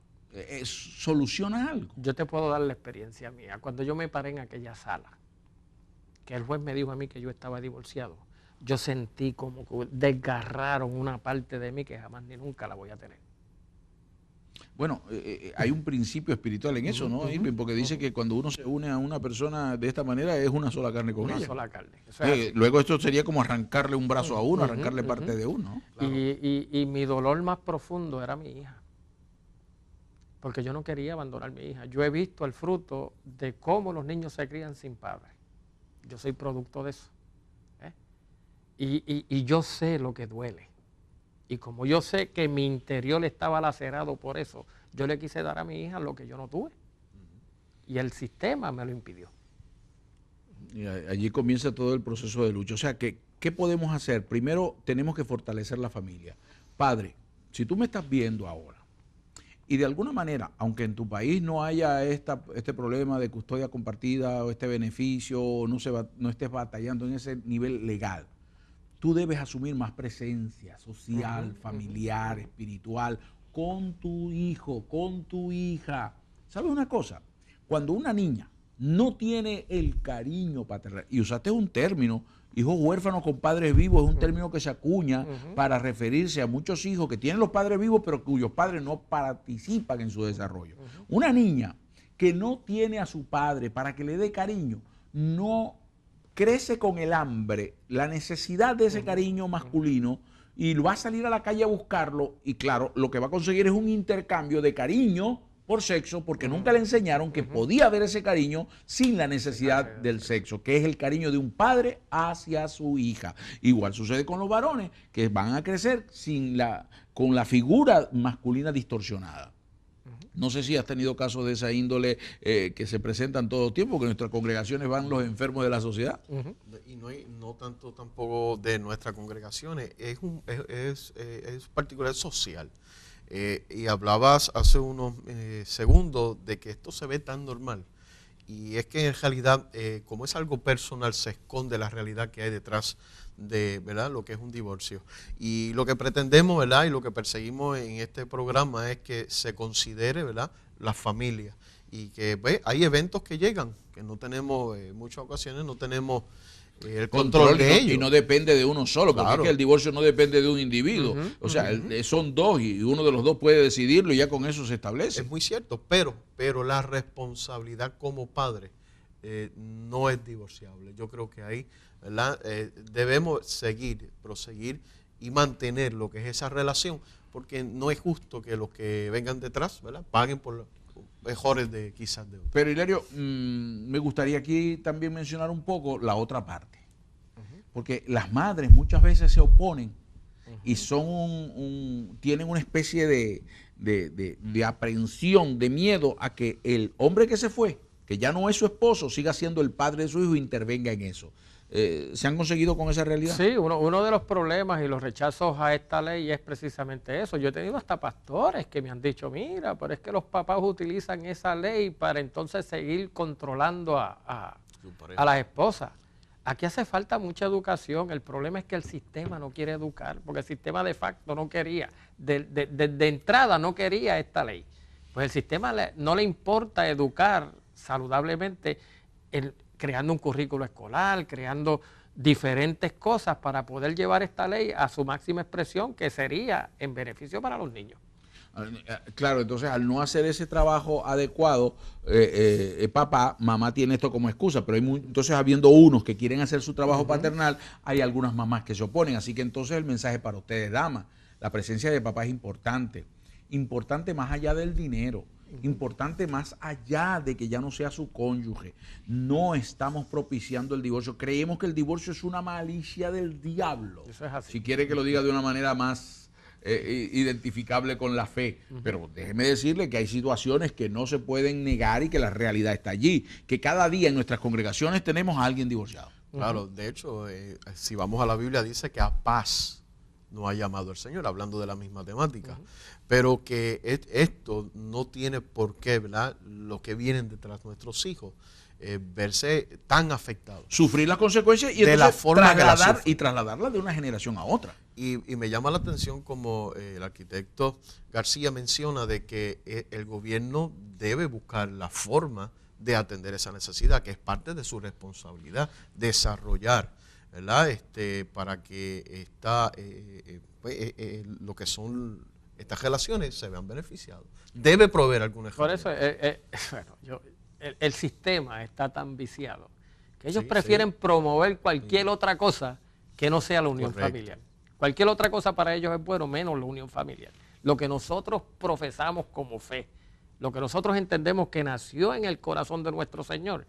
Soluciona algo. Yo te puedo dar la experiencia mía. Cuando yo me paré en aquella sala, que el juez me dijo a mí que yo estaba divorciado, yo sentí como que desgarraron una parte de mí que jamás ni nunca la voy a tener. Bueno, hay un principio espiritual en eso, ¿no, Irving? Porque dice que cuando uno se une a una persona de esta manera es una sola carne con ella. Una sola carne. Luego esto sería como arrancarle un brazo a uno, arrancarle parte de uno. Claro. Y mi dolor más profundo era mi hija. Porque yo no quería abandonar a mi hija. Yo he visto el fruto de cómo los niños se crían sin padre. Yo soy producto de eso. Y yo sé lo que duele. Y como yo sé que mi interior estaba lacerado por eso, yo le quise dar a mi hija lo que yo no tuve. Y el sistema me lo impidió. Y allí comienza todo el proceso de lucha. O sea, ¿qué podemos hacer? Primero, tenemos que fortalecer la familia. Padre, si tú me estás viendo ahora, y de alguna manera, aunque en tu país no haya este problema de custodia compartida o este beneficio, o no estés batallando en ese nivel legal, tú debes asumir más presencia social, familiar, espiritual, con tu hijo, con tu hija. ¿Sabes una cosa? Cuando una niña no tiene el cariño paternal, y usaste un término, hijos huérfanos con padres vivos, es un término que se acuña para referirse a muchos hijos que tienen los padres vivos, pero cuyos padres no participan en su desarrollo. Una niña que no tiene a su padre para que le dé cariño, no crece con el hambre, la necesidad de ese cariño masculino, y va a salir a la calle a buscarlo, y claro, lo que va a conseguir es un intercambio de cariño por sexo, porque nunca le enseñaron que podía haber ese cariño sin la necesidad del sexo, que es el cariño de un padre hacia su hija. Igual sucede con los varones, que van a crecer con la figura masculina distorsionada. No sé si has tenido casos de esa índole que se presentan todo el tiempo, que en nuestras congregaciones van los enfermos de la sociedad. Y no tanto tampoco de nuestras congregaciones, es particular social. Y hablabas hace unos segundos de que esto se ve tan normal. Y es que en realidad, como es algo personal, se esconde la realidad que hay detrás de, ¿verdad?, lo que es un divorcio. Y lo que pretendemos, ¿verdad?, y lo que perseguimos en este programa es que se considere, ¿verdad?, la familia. Y que hay eventos que llegan, que no tenemos, en muchas ocasiones no tenemos el control de ellos. Y no depende de uno solo, porque Claro. es que el divorcio no depende de un individuo. O sea, son dos y uno de los dos puede decidirlo y ya con eso se establece. Es muy cierto, pero la responsabilidad como padre no es divorciable. Yo creo que ahí, ¿verdad?, debemos proseguir y mantener lo que es esa relación, porque no es justo que los que vengan detrás, ¿verdad?, paguen por los mejores de quizás de otros. Pero Hilario, me gustaría aquí también mencionar un poco la otra parte, porque las madres muchas veces se oponen y son tienen una especie de aprehensión, de miedo a que el hombre que se fue, que ya no es su esposo, siga siendo el padre de su hijo e intervenga en eso. ¿Se han conseguido con esa realidad? Sí, uno de los problemas y los rechazos a esta ley es precisamente eso. Yo he tenido hasta pastores que me han dicho, mira, pero es que los papás utilizan esa ley para entonces seguir controlando a las esposas. Aquí hace falta mucha educación. El problema es que el sistema no quiere educar, porque el sistema de facto no quería, de entrada no quería esta ley. Pues el sistema no le importa educar saludablemente creando un currículo escolar, creando diferentes cosas para poder llevar esta ley a su máxima expresión, que sería en beneficio para los niños. Claro, entonces al no hacer ese trabajo adecuado, papá, mamá tiene esto como excusa, pero entonces habiendo unos que quieren hacer su trabajo paternal, hay algunas mamás que se oponen, así que entonces el mensaje para ustedes, damas, la presencia de papá es importante más allá del dinero. Importante más allá de que ya no sea su cónyuge. No estamos propiciando el divorcio. Creemos que el divorcio es una malicia del diablo. Eso es así. Si quiere que lo diga de una manera más identificable con la fe. Pero déjeme decirle que hay situaciones que no se pueden negar y que la realidad está allí. Que cada día en nuestras congregaciones tenemos a alguien divorciado. Claro, de hecho, si vamos a la Biblia dice que a paz no ha llamado el Señor, hablando de la misma temática. Pero que esto no tiene por qué, ¿verdad?, los que vienen detrás de nuestros hijos, verse tan afectados. Sufrir las consecuencias y de la forma trasladarla de una generación a otra. Y me llama la atención como el arquitecto García menciona de que el gobierno debe buscar la forma de atender esa necesidad, que es parte de su responsabilidad, desarrollar, ¿verdad?, para que lo que son estas relaciones se vean beneficiados. Debe proveer alguna Por eso, el sistema está tan viciado que ellos prefieren promover cualquier otra cosa que no sea la unión familiar. Cualquier otra cosa para ellos es bueno, menos la unión familiar. Lo que nosotros profesamos como fe, lo que nosotros entendemos que nació en el corazón de nuestro Señor,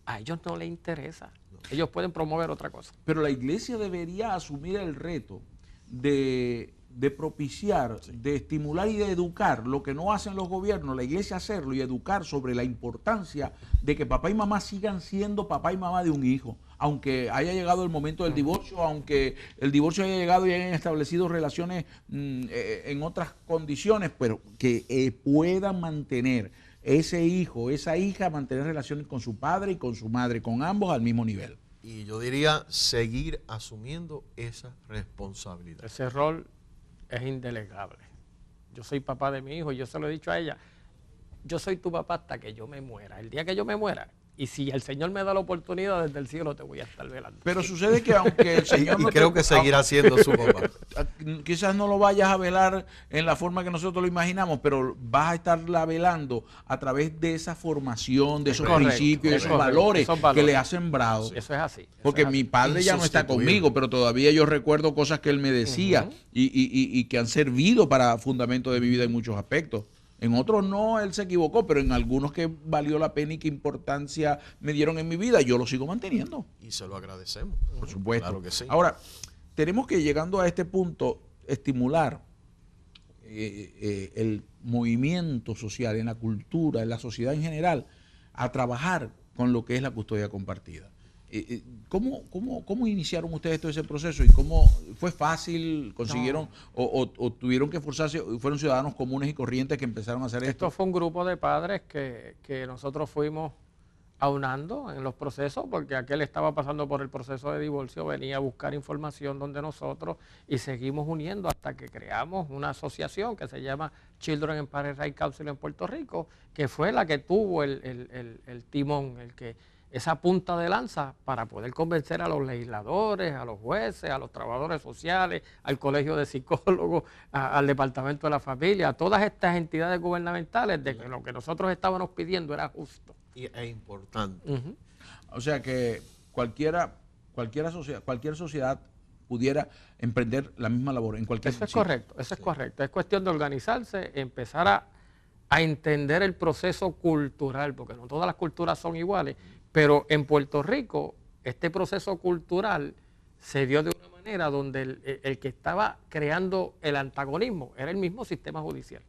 a ellos no les interesa. Ellos pueden promover otra cosa. Pero la iglesia debería asumir el reto de propiciar, de estimular y de educar lo que no hacen los gobiernos, la iglesia hacerlo y educar sobre la importancia de que papá y mamá sigan siendo papá y mamá de un hijo, aunque haya llegado el momento del divorcio, aunque el divorcio haya llegado y hayan establecido relaciones en otras condiciones, pero que puedan mantener ese hijo, esa hija, mantener relaciones con su padre y con su madre, con ambos al mismo nivel. Y yo diría seguir asumiendo esa responsabilidad. Ese rol es indelegable. Yo soy papá de mi hijo y yo se lo he dicho a ella, yo soy tu papá hasta que yo me muera. El día que yo me muera, y si el Señor me da la oportunidad, desde el cielo te voy a estar velando. Pero sucede que aunque el Señor y creo que seguirá siendo su papá. Quizás no lo vayas a velar en la forma que nosotros lo imaginamos, pero vas a estarla velando a través de esa formación, de esos principios, de esos valores que le has sembrado. Sí. Eso es así. Porque mi padre ya no está conmigo, pero todavía yo recuerdo cosas que él me decía y que han servido para fundamento de mi vida en muchos aspectos. En otros no, él se equivocó, pero en algunos que valió la pena y que importancia me dieron en mi vida, yo lo sigo manteniendo. Y se lo agradecemos. Por supuesto. Claro que sí. Ahora, tenemos que, llegando a este punto, estimular el movimiento social, en la cultura, en la sociedad en general, a trabajar con lo que es la custodia compartida. ¿Cómo iniciaron ustedes todo ese proceso y cómo fue fácil, consiguieron o tuvieron que esforzarse, fueron ciudadanos comunes y corrientes que empezaron a hacer esto? Esto fue un grupo de padres que nosotros fuimos aunando en los procesos, porque aquel estaba pasando por el proceso de divorcio, venía a buscar información donde nosotros, y seguimos uniendo hasta que creamos una asociación que se llama Children Empowerment Rights Council en Puerto Rico, que fue la que tuvo el timón, esa punta de lanza para poder convencer a los legisladores, a los jueces, a los trabajadores sociales, al colegio de psicólogos, al departamento de la familia, a todas estas entidades gubernamentales de que lo que nosotros estábamos pidiendo era justo. Es importante. O sea que cualquier sociedad pudiera emprender la misma labor en cualquier sitio. Eso es correcto, eso es correcto. Es cuestión de organizarse, empezar a entender el proceso cultural, porque no todas las culturas son iguales, pero en Puerto Rico este proceso cultural se dio de una manera donde el que estaba creando el antagonismo era el mismo sistema judicial.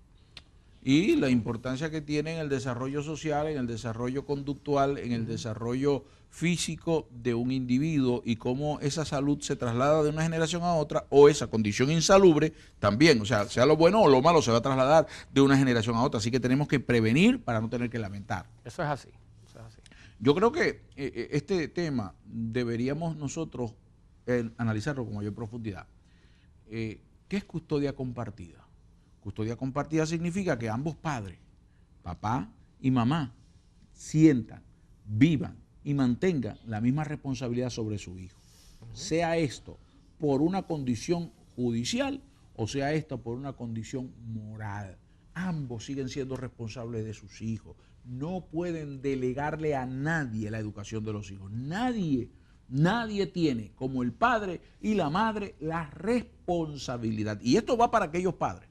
Y la importancia que tiene en el desarrollo social, en el desarrollo conductual, en el desarrollo físico de un individuo y cómo esa salud se traslada de una generación a otra, o esa condición insalubre también, o sea lo bueno o lo malo se va a trasladar de una generación a otra, así que tenemos que prevenir para no tener que lamentar. Eso es así, eso es así. Yo creo que este tema deberíamos nosotros analizarlo con mayor profundidad. ¿Qué es custodia compartida? Custodia compartida significa que ambos padres, papá y mamá, sientan, vivan y mantengan la misma responsabilidad sobre su hijo. Sea esto por una condición judicial o sea esto por una condición moral. Ambos siguen siendo responsables de sus hijos. No pueden delegarle a nadie la educación de los hijos. Nadie tiene, como el padre y la madre, la responsabilidad. Y esto va para aquellos padres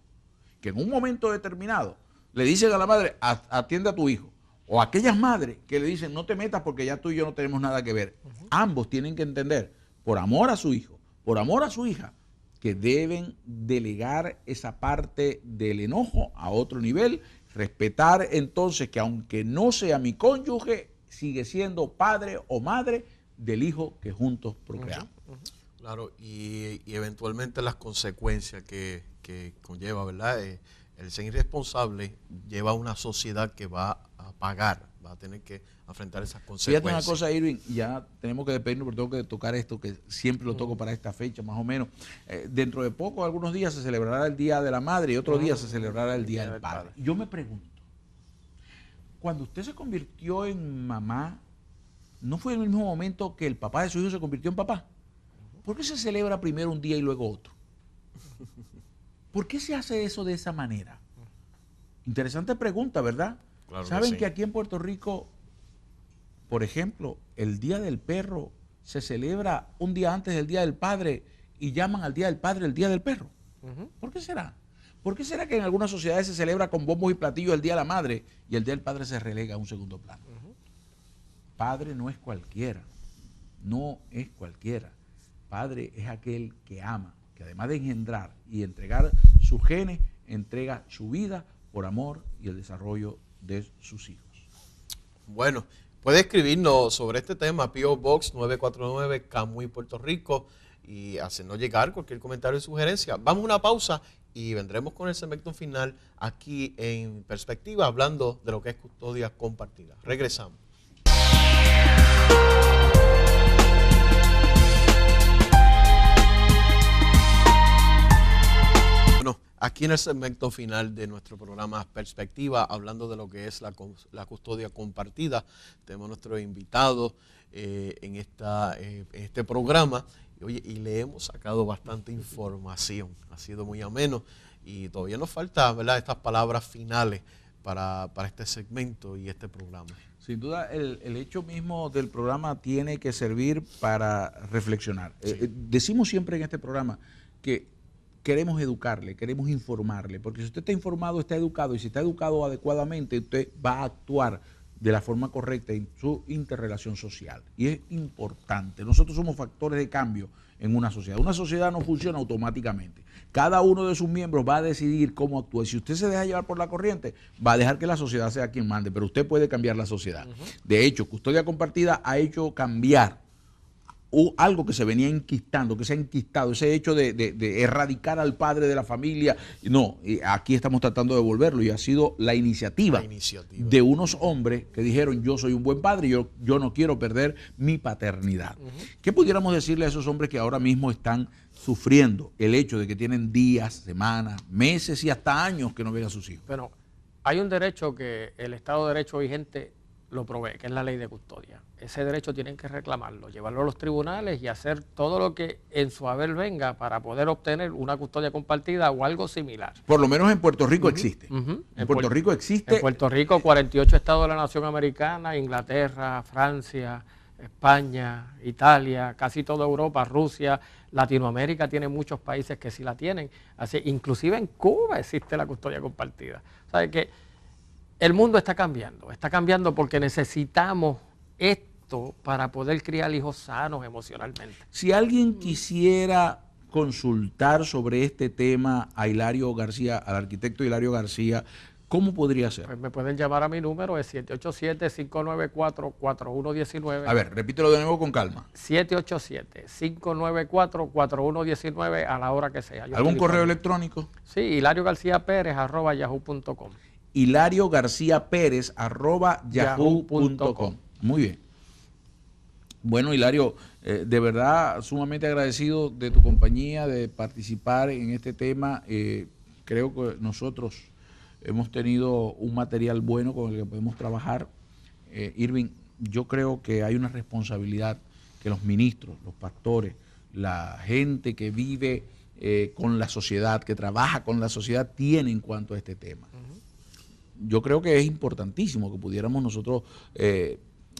que en un momento determinado le dicen a la madre, atiende a tu hijo, o aquellas madres que le dicen, no te metas porque ya tú y yo no tenemos nada que ver. Ambos tienen que entender, por amor a su hijo, por amor a su hija, que deben delegar esa parte del enojo a otro nivel, respetar entonces que aunque no sea mi cónyuge, sigue siendo padre o madre del hijo que juntos procreamos. Claro, y eventualmente las consecuencias que conlleva, ¿verdad? El ser irresponsable lleva a una sociedad que va a pagar, va a tener que afrontar esas consecuencias. Fíjate una cosa, Irving, ya tenemos que despedirnos, pero tengo que tocar esto, que siempre lo toco para esta fecha, más o menos. Dentro de poco, algunos días se celebrará el Día de la Madre y otros días se celebrará el Día del Padre. Yo me pregunto, cuando usted se convirtió en mamá, ¿no fue en el mismo momento que el papá de su hijo se convirtió en papá? ¿Por qué se celebra primero un día y luego otro? ¿Por qué se hace eso de esa manera? Interesante pregunta, ¿verdad? Claro. ¿Saben que aquí en Puerto Rico, por ejemplo, el Día del Perro se celebra un día antes del Día del Padre y llaman al Día del Padre el Día del Perro? ¿Por qué será? ¿Por qué será que en algunas sociedades se celebra con bombos y platillos el Día de la Madre y el Día del Padre se relega a un segundo plano? Padre no es cualquiera, no es cualquiera. Padre es aquel que ama, que además de engendrar y entregar sus genes, entrega su vida por amor y el desarrollo de sus hijos. Bueno, puede escribirnos sobre este tema, P.O. Box 949, Camuy, Puerto Rico, y hacernos llegar cualquier comentario y sugerencia. Vamos a una pausa y vendremos con el segmento final aquí en Perspectiva, hablando de lo que es custodia compartida. Regresamos. Bueno, aquí en el segmento final de nuestro programa Perspectiva, hablando de lo que es la custodia compartida, tenemos nuestro invitado en este programa. Oye, y le hemos sacado bastante información, ha sido muy ameno y todavía nos falta, ¿verdad?, estas palabras finales para este segmento y este programa. Sin duda, el hecho mismo del programa tiene que servir para reflexionar. Sí. Decimos siempre en este programa que queremos educarle, queremos informarle, porque si usted está informado, está educado, y si está educado adecuadamente, usted va a actuar de la forma correcta en su interrelación social. Y es importante. Nosotros somos factores de cambio en una sociedad. Una sociedad no funciona automáticamente. Cada uno de sus miembros va a decidir cómo actúa. Si usted se deja llevar por la corriente, va a dejar que la sociedad sea quien mande, pero usted puede cambiar la sociedad. De hecho, Custodia Compartida ha hecho cambiar algo que se venía enquistando, que se ha enquistado, ese hecho de erradicar al padre de la familia. No, aquí estamos tratando de devolverlo y ha sido la iniciativa de unos hombres que dijeron: yo soy un buen padre y yo no quiero perder mi paternidad. ¿Qué pudiéramos decirle a esos hombres que ahora mismo están sufriendo el hecho de que tienen días, semanas, meses y hasta años que no ven a sus hijos? Bueno, hay un derecho que el Estado de Derecho vigente lo provee, que es la ley de custodia. Ese derecho tienen que reclamarlo, llevarlo a los tribunales y hacer todo lo que en su haber venga para poder obtener una custodia compartida o algo similar. Por lo menos en Puerto Rico existe. En Puerto Rico existe. En Puerto Rico, 48 estados de la nación americana, Inglaterra, Francia, España, Italia, casi toda Europa, Rusia, Latinoamérica tiene muchos países que sí la tienen. Así, inclusive en Cuba existe la custodia compartida. O sea, que el mundo está cambiando porque necesitamos esto para poder criar hijos sanos emocionalmente. Si alguien quisiera consultar sobre este tema a Hilario García, al arquitecto Hilario García, ¿cómo podría hacer? Pues me pueden llamar a mi número, es 787-594-4119. A ver, repítelo de nuevo con calma. 787-594-4119 a la hora que sea. ¿Algún correo electrónico? Sí, hilariogarciapérez@yahoo.com. hilariogarciapérez@yahoo.com. Muy bien. Bueno, Hilario, de verdad sumamente agradecido de tu compañía, de participar en este tema. Creo que nosotros hemos tenido un material bueno con el que podemos trabajar. Irving, yo creo que hay una responsabilidad que los ministros, los pastores, la gente que vive con la sociedad, que trabaja con la sociedad, tiene en cuanto a este tema. Yo creo que es importantísimo que pudiéramos nosotros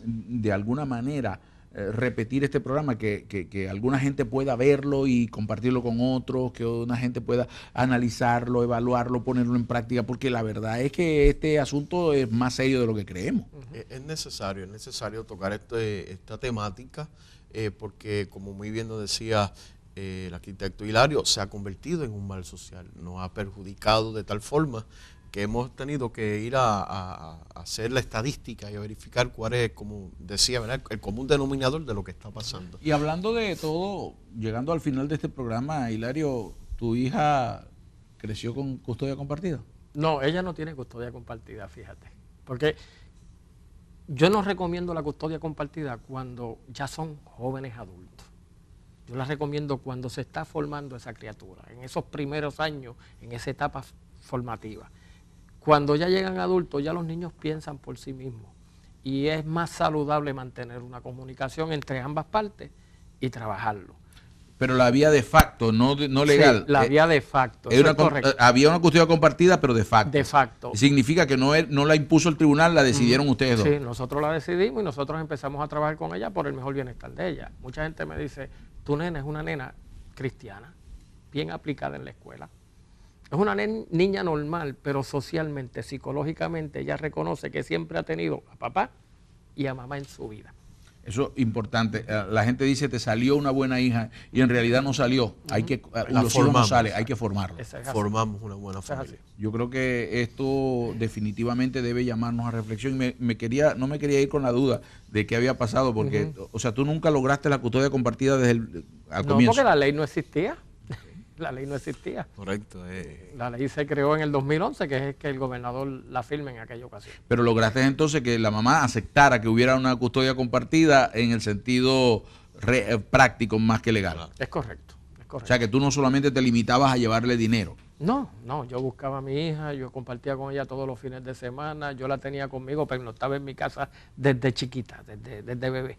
de alguna manera repetir este programa, que alguna gente pueda verlo y compartirlo con otros, que una gente pueda analizarlo, evaluarlo, ponerlo en práctica, porque la verdad es que este asunto es más serio de lo que creemos. Es necesario tocar esta temática, porque como muy bien nos decía el arquitecto Hilario, se ha convertido en un mal social, nos ha perjudicado de tal forma que hemos tenido que ir a hacer la estadística y a verificar cuál es, como decía, ¿verdad?, el común denominador de lo que está pasando. Y hablando de todo, llegando al final de este programa, Hilario, ¿tu hija creció con custodia compartida? No, ella no tiene custodia compartida, fíjate. Porque yo no recomiendo la custodia compartida cuando ya son jóvenes adultos. Yo la recomiendo cuando se está formando esa criatura, en esos primeros años, en esa etapa formativa. Cuando ya llegan adultos, ya los niños piensan por sí mismos y es más saludable mantener una comunicación entre ambas partes y trabajarlo. Pero la vía de facto, no legal. Sí, la vía de facto, eso es correcto. Había una custodia compartida, pero de facto. De facto. Significa que no la impuso el tribunal, la decidieron ustedes dos. Sí, nosotros la decidimos y nosotros empezamos a trabajar con ella por el mejor bienestar de ella. Mucha gente me dice, tu nena es una nena cristiana, bien aplicada en la escuela. Es una niña normal, pero socialmente, psicológicamente, ella reconoce que siempre ha tenido a papá y a mamá en su vida. Eso es importante. La gente dice, te salió una buena hija, y en realidad no salió. Hay que, los hijos no salen, hay que formarlos. Formamos una buena familia. Yo creo que esto definitivamente debe llamarnos a reflexión. No me quería ir con la duda de qué había pasado, porque, o sea, tú nunca lograste la custodia compartida desde al comienzo. No, porque la ley no existía. La ley no existía. Correcto. La ley se creó en el 2011, que es que el gobernador la firme en aquella ocasión. Pero lograste entonces que la mamá aceptara que hubiera una custodia compartida en el sentido práctico más que legal. Es correcto, es correcto. O sea, que tú no solamente te limitabas a llevarle dinero. No, yo buscaba a mi hija, yo compartía con ella todos los fines de semana, yo la tenía conmigo, pero no estaba en mi casa desde chiquita, desde bebé.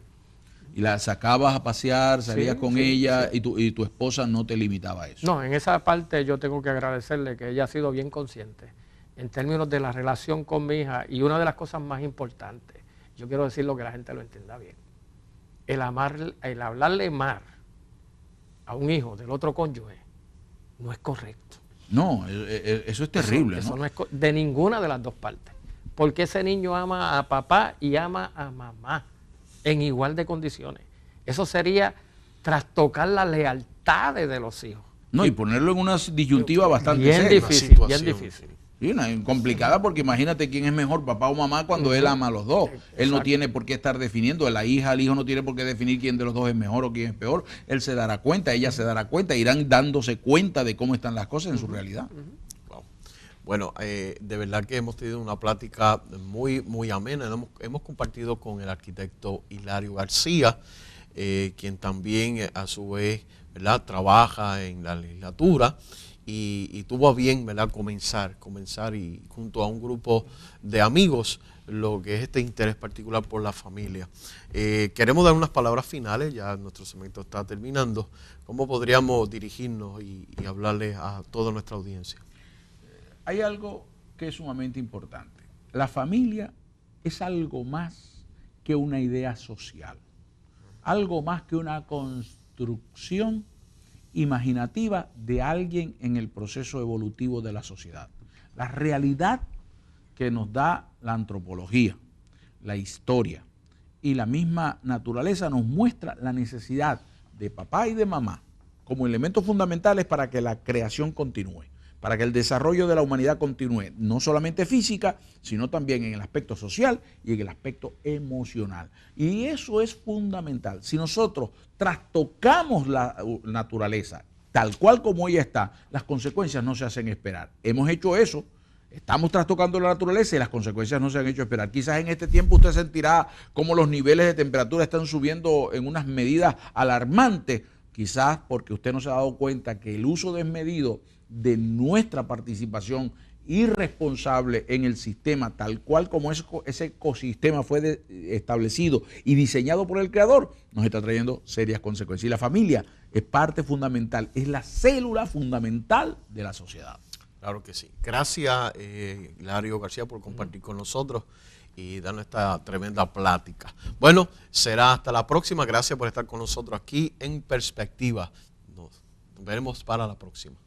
Y la sacabas a pasear, salías con ella. Y tu esposa no te limitaba a eso. No, en esa parte yo tengo que agradecerle que ella ha sido bien consciente en términos de la relación con mi hija. Y una de las cosas más importantes, yo quiero decirlo que la gente lo entienda bien, el hablarle mal a un hijo del otro cónyuge no es correcto. No, eso es terrible. Eso no es de ninguna de las dos partes. porque ese niño ama a papá y ama a mamá en igual de condiciones. Eso sería trastocar las lealtades de los hijos. No, y ponerlo en una disyuntiva bastante bien seria. difícil, bien difícil. Sí, complicada porque imagínate quién es mejor, papá o mamá, cuando él ama a los dos. Él no tiene por qué estar definiendo, el hijo no tiene por qué definir quién de los dos es mejor o quién es peor. Él se dará cuenta, ella se dará cuenta, irán dándose cuenta de cómo están las cosas en su realidad. Wow. Bueno, de verdad que hemos tenido una plática muy, muy amena. Hemos compartido con el arquitecto Hilario García, quien también a su vez, ¿verdad?, trabaja en la legislatura. Y tuvo a bien, ¿verdad?, comenzar y junto a un grupo de amigos lo que es este interés particular por la familia. Queremos dar unas palabras finales, ya nuestro segmento está terminando. ¿Cómo podríamos dirigirnos y hablarles a toda nuestra audiencia? Hay algo que es sumamente importante. La familia es algo más que una idea social, algo más que una construcción imaginativa de alguien en el proceso evolutivo de la sociedad. La realidad que nos da la antropología, la historia y la misma naturaleza nos muestra la necesidad de papá y de mamá como elementos fundamentales para que la creación continúe, para que el desarrollo de la humanidad continúe, no solamente física, sino también en el aspecto social y en el aspecto emocional. Y eso es fundamental. Si nosotros trastocamos la naturaleza tal cual como ella está, las consecuencias no se hacen esperar. Hemos hecho eso, estamos trastocando la naturaleza y las consecuencias no se han hecho esperar. Quizás en este tiempo usted sentirá cómo los niveles de temperatura están subiendo en unas medidas alarmantes, quizás porque usted no se ha dado cuenta que el uso desmedido de nuestra participación irresponsable en el sistema, tal cual como ese ecosistema fue establecido y diseñado por el creador, nos está trayendo serias consecuencias. Y la familia es parte fundamental, es la célula fundamental de la sociedad. Claro que sí. Gracias, Hilario García, por compartir con nosotros y darnos esta tremenda plática. Bueno, será hasta la próxima. Gracias por estar con nosotros aquí en Perspectiva. Nos veremos para la próxima.